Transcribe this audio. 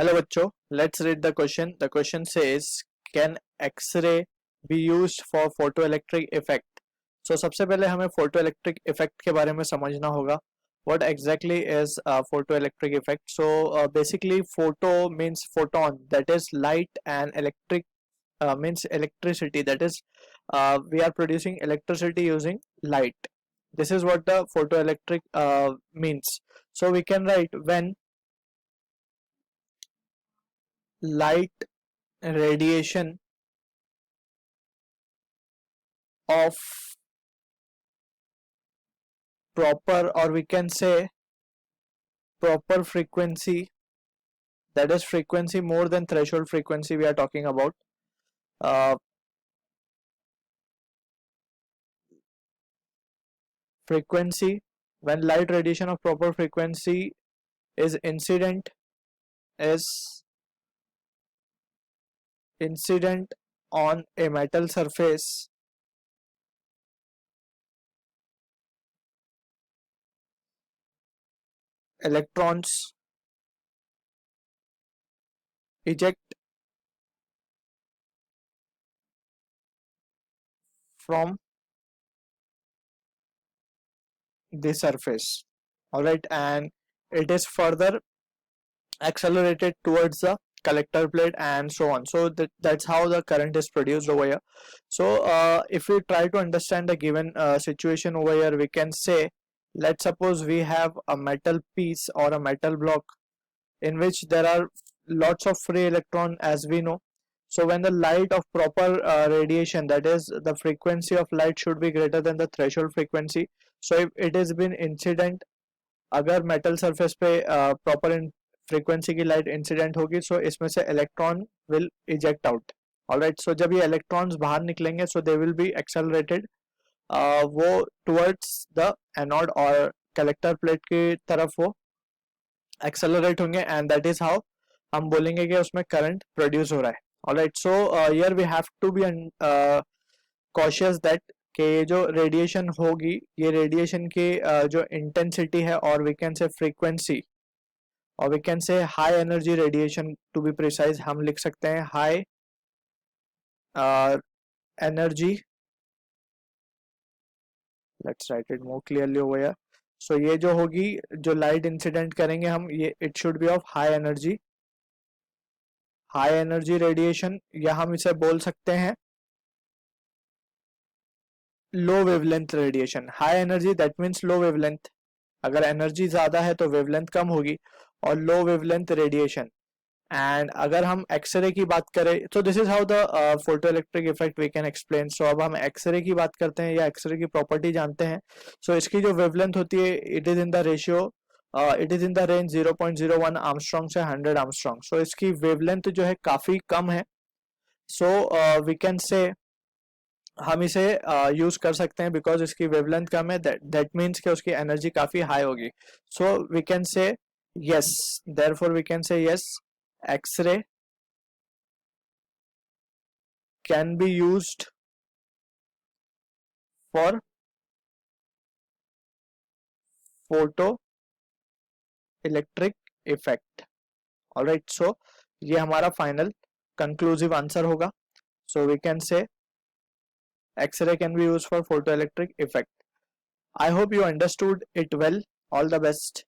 Hello बच्चों, let's read the question. The question says can x-ray be used for photo electric effect. So सबसे पहले हमें photo electric effect के बारे में समझना होगा. what exactly is photoelectric effect? So basically photo means photon, that is light, and electric means electricity, that is we are producing electricity using light. This is what the photoelectric means. So we can write when light radiation of proper, or we can say proper frequency, that is frequency more than threshold frequency we are talking about. uh, Frequency, when light radiation of proper frequency is is incident on a metal surface, electrons eject from the surface. All right, and it is further accelerated towards the collector plate and so on. So that's how the current is produced over here. So if we try to understand the given situation over here, we can say, let's suppose we have a metal piece or a metal block in which there are lots of free electron, as we know. So when the light of proper radiation, that is the frequency of light should be greater than the threshold frequency. So if it has been incident, अगर metal surface पे proper frequency की light incident होगी, so इसमें से electron will eject out. Alright, so जब ये electrons बाहर निकलेंगे, so they will be accelerated वो टुवर्ड्स द एनोड और कलेक्टर प्लेट की तरफ वो एक्सेलरेट होंगे, एंड दैट इज हाउ हम बोलेंगे कि उसमें करंट प्रोड्यूस हो रहा है. Alright, so here we have to be cautious that कि ये जो रेडिएशन होगी, ये रेडिएशन की जो इंटेंसिटी है, और वी कैन से फ्रीक्वेंसी, और we can say high energy radiation, to be precise हम लिख सकते हैं high energy. Let's write it more clearly over here. So ये जो होगी, जो लाइट इंसिडेंट करेंगे हम, ये it should be of high energy radiation, या हम इसे बोल सकते हैं low wavelength radiation. High energy that means low wavelength. अगर एनर्जी ज्यादा है तो वेवलेंथ कम होगी, और लो वेवलेंथ रेडिएशन. एंड अगर हम एक्सरे की बात करें, तो this is how the photo electric effect we can explain. So अब हम एक्सरे की बात करते हैं, या एक्सरे की प्रॉपर्टी जानते हैं. सो इसकी जो वेवलेंथ होती है, it is in the ratio, it is in the range 0.01 Armstrong से 100 आर्मस्ट्रॉन्ग. सो इसकी वेवलेंथ जो है काफी कम है. सो वी कैन से हम इसे यूज कर सकते हैं बिकॉज इसकी वेवलेंथ कम है. दैट मीन्स कि उसकी एनर्जी काफी हाई होगी. So we can say yes, therefore we can say yes, x-ray can be used for photo electric effect. all right, so ये हमारा फाइनल कंक्लूसिव आंसर होगा. so we can say x-ray can be used for photoelectric effect. I hope you understood it well. All the best.